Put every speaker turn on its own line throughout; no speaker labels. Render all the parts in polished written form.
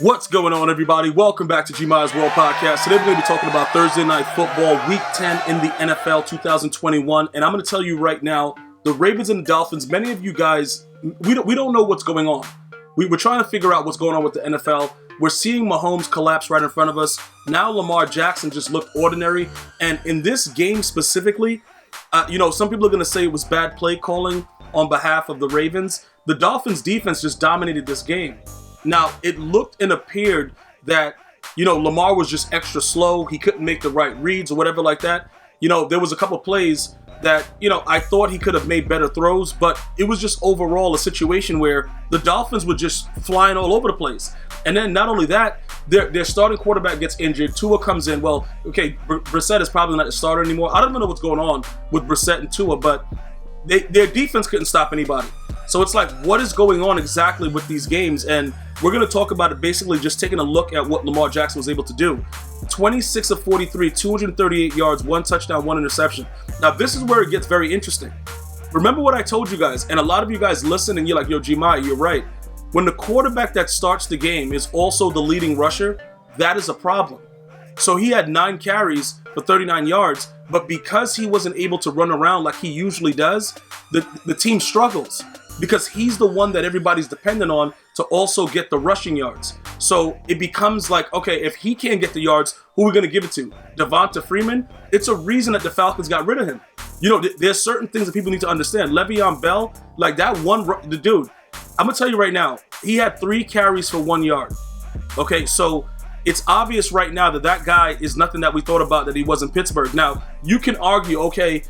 What's going on, everybody? Welcome back to GmiasWorldPodcast. Today we're going to be talking about Thursday Night Football, Week 10 in the NFL 2021. And I'm going to tell you right now, the Ravens and the Dolphins, many of you guys, we don't know what's going on. We're trying to figure out what's going on with the NFL. We're seeing Mahomes collapse right in front of us. Now Lamar Jackson just looked ordinary. And in this game specifically, some people are going to say it was bad play calling on behalf of the Ravens. The Dolphins defense just dominated this game. Now, it looked and appeared that, Lamar was just extra slow. He couldn't make the right reads or whatever like that. There was a couple of plays that, I thought he could have made better throws, but it was just overall a situation where the Dolphins were just flying all over the place. And then not only that, their starting quarterback gets injured. Tua comes in. Well, okay, Brissett is probably not the starter anymore. I don't even know what's going on with Brissett and Tua, but their defense couldn't stop anybody. So it's like, what is going on exactly with these games? And we're going to talk about it basically just taking a look at what Lamar Jackson was able to do. 26 of 43, 238 yards, 1 touchdown, 1 interception. Now, this is where it gets very interesting. Remember what I told you guys, and a lot of you guys listen and you're like, yo, Gmia, you're right. When the quarterback that starts the game is also the leading rusher, that is a problem. So he had 9 carries for 39 yards, but because he wasn't able to run around like he usually does, the team struggles because he's the one that everybody's dependent on to also get the rushing yards. So it becomes like, okay, if he can't get the yards, who are we going to give it to? Devonta Freeman? It's a reason that the Falcons got rid of him. There's certain things that people need to understand. Le'Veon Bell, like that one, the dude, I'm going to tell you right now, he had 3 carries for 1 yard. Okay, so it's obvious right now that guy is nothing that we thought about that he was in Pittsburgh. Now, you can argue, okay,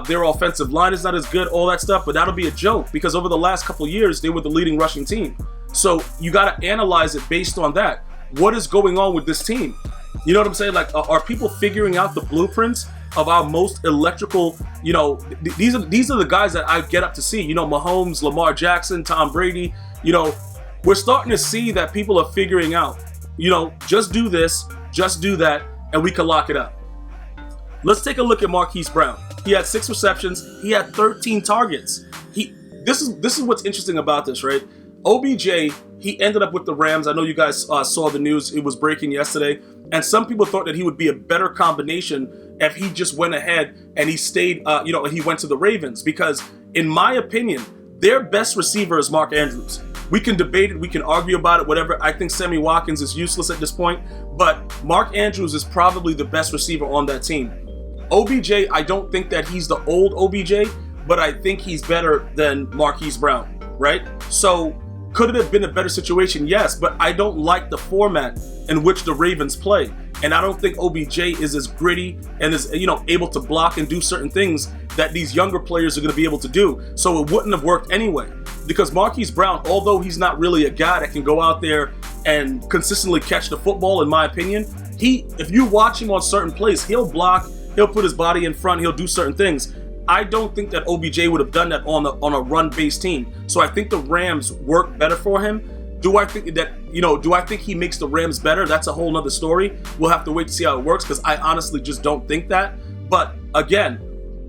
their offensive line is not as good, all that stuff, but that'll be a joke because over the last couple of years, they were the leading rushing team. So you got to analyze it based on that. What is going on with this team? You know what I'm saying? Like, are people figuring out the blueprints of our most electrical, these are the guys that I get up to see, Mahomes, Lamar Jackson, Tom Brady, we're starting to see that people are figuring out, just do this, just do that, and we can lock it up. Let's take a look at Marquise Brown. He had 6 receptions. He had 13 targets. This is what's interesting about this, right? OBJ, he ended up with the Rams. I know you guys saw the news. It was breaking yesterday. And some people thought that he would be a better combination if he just went ahead and he stayed, and he went to the Ravens. Because in my opinion, their best receiver is Mark Andrews. We can debate it. We can argue about it, whatever. I think Sammy Watkins is useless at this point. But Mark Andrews is probably the best receiver on that team. OBJ, I don't think that he's the old OBJ, but I think he's better than Marquise Brown, right? So could it have been a better situation? Yes, but I don't like the format in which the Ravens play. And I don't think OBJ is as gritty and is, able to block and do certain things that these younger players are going to be able to do. So it wouldn't have worked anyway. Because Marquise Brown, although he's not really a guy that can go out there and consistently catch the football, in my opinion, if you watch him on certain plays, he'll block, he'll put his body in front, he'll do certain things. I don't think that OBJ would have done that on a run-based team. So I think the Rams work better for him. Do I think he makes the Rams better? That's a whole nother story. We'll have to wait to see how it works because I honestly just don't think that. But again,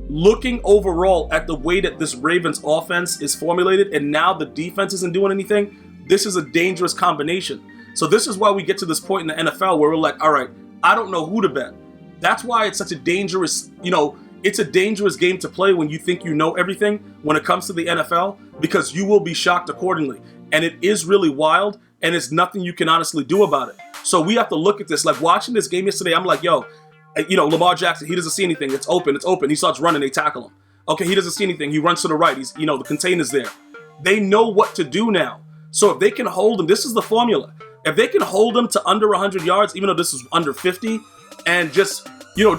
looking overall at the way that this Ravens offense is formulated and now the defense isn't doing anything, this is a dangerous combination. So this is why we get to this point in the NFL where we're like, all right, I don't know who to bet. That's why it's such a dangerous, it's a dangerous game to play when you think you know everything when it comes to the NFL because you will be shocked accordingly. And it is really wild and it's nothing you can honestly do about it. So we have to look at this. Like watching this game yesterday, I'm like, yo, Lamar Jackson, he doesn't see anything. It's open. He starts running, they tackle him. Okay, he doesn't see anything. He runs to the right. He's, the container's there. They know what to do now. So if they can hold him, this is the formula. If they can hold him to under 100 yards, even though this is under 50, and just,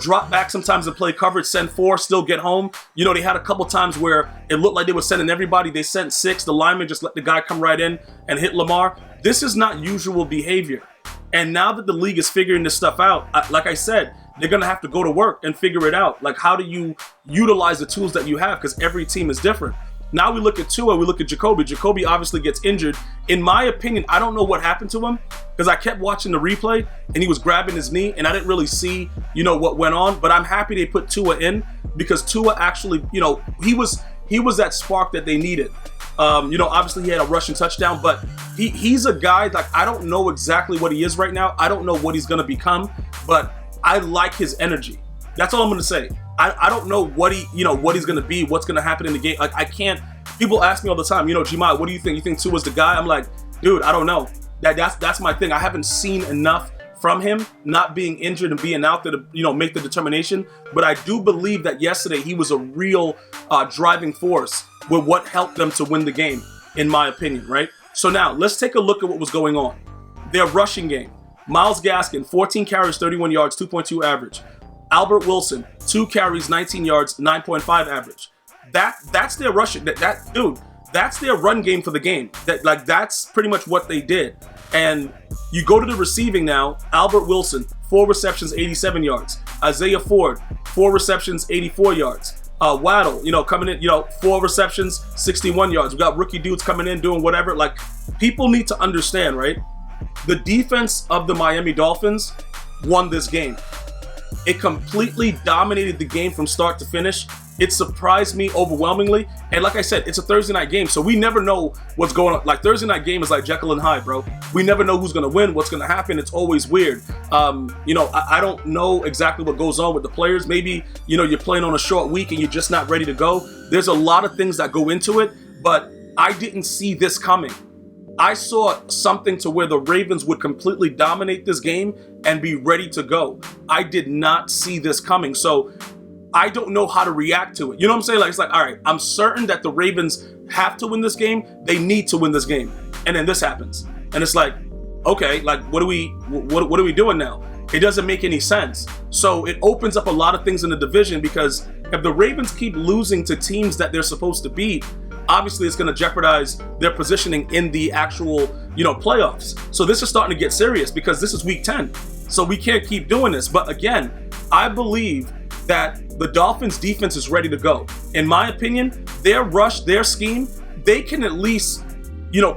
drop back sometimes and play coverage, send 4, still get home. They had a couple times where it looked like they were sending everybody. They sent 6. The lineman just let the guy come right in and hit Lamar. This is not usual behavior. And now that the league is figuring this stuff out, like I said, they're going to have to go to work and figure it out. Like, how do you utilize the tools that you have? Because every team is different. Now we look at Tua, we look at Jacoby. Jacoby obviously gets injured. In my opinion, I don't know what happened to him because I kept watching the replay and he was grabbing his knee and I didn't really see, what went on. But I'm happy they put Tua in because Tua actually, he was that spark that they needed. Obviously he had a rushing touchdown, but he's a guy, like, I don't know exactly what he is right now. I don't know what he's going to become, but I like his energy. That's all I'm going to say. I don't know what what he's going to be, what's going to happen in the game. Like, I can't. People ask me all the time, Gmias, what do you think? You think Tua's the guy? I'm like, dude, I don't know. That's my thing. I haven't seen enough from him, not being injured and being out there to make the determination. But I do believe that yesterday he was a real driving force with what helped them to win the game, in my opinion, right? So now let's take a look at what was going on. Their rushing game. Myles Gaskin, 14 carries, 31 yards, 2.2 average. Albert Wilson, 2 carries, 19 yards, 9.5 average. That's their rushing. That's their run game for the game. That's pretty much what they did. And you go to the receiving now. Albert Wilson, 4 receptions, 87 yards. Isaiah Ford, 4 receptions, 84 yards. Waddle, coming in, 4 receptions, 61 yards. We got rookie dudes coming in doing whatever. Like, people need to understand, right? The defense of the Miami Dolphins won this game. It completely dominated the game from start to finish. It surprised me overwhelmingly. And like I said, it's a Thursday night game, so we never know what's going on. Like, Thursday night game is like Jekyll and Hyde, bro. We never know who's going to win, what's going to happen. It's always weird. I don't know exactly what goes on with the players. Maybe, you're playing on a short week and you're just not ready to go. There's a lot of things that go into it, but I didn't see this coming. I saw something to where the Ravens would completely dominate this game and be ready to go. I did not see this coming. So I don't know how to react to it. You know what I'm saying? Like, it's like, all right, I'm certain that the Ravens have to win this game. They need to win this game. And then this happens. And it's like, okay, like, what are we doing now? It doesn't make any sense. So it opens up a lot of things in the division, because if the Ravens keep losing to teams that they're supposed to beat, obviously it's going to jeopardize their positioning in the actual, playoffs. So this is starting to get serious, because this is week 10. So we can't keep doing this. But again, I believe that the Dolphins defense is ready to go. In my opinion, their rush, their scheme, they can at least,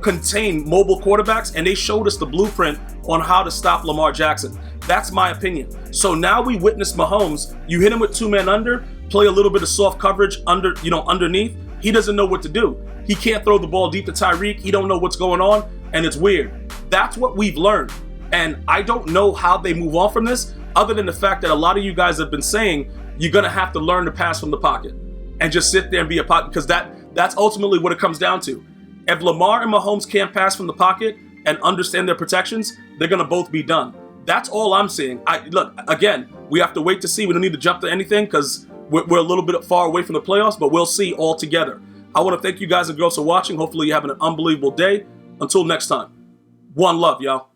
contain mobile quarterbacks, and they showed us the blueprint on how to stop Lamar Jackson. That's my opinion. So now we witnessed Mahomes. You hit him with 2-man under, play a little bit of soft coverage underneath. He doesn't know what to do. He can't throw the ball deep to Tyreek. He don't know what's going on, and it's weird. That's what we've learned. And I don't know how they move on from this, other than the fact that a lot of you guys have been saying you're going to have to learn to pass from the pocket and just sit there and be a pocket, because that's ultimately what it comes down to. If Lamar and Mahomes can't pass from the pocket and understand their protections, they're going to both be done. That's all I'm saying. Look, again, we have to wait to see. We don't need to jump to anything, because we're a little bit far away from the playoffs, but we'll see all together. I want to thank you guys and girls for watching. Hopefully you're having an unbelievable day. Until next time, one love, y'all.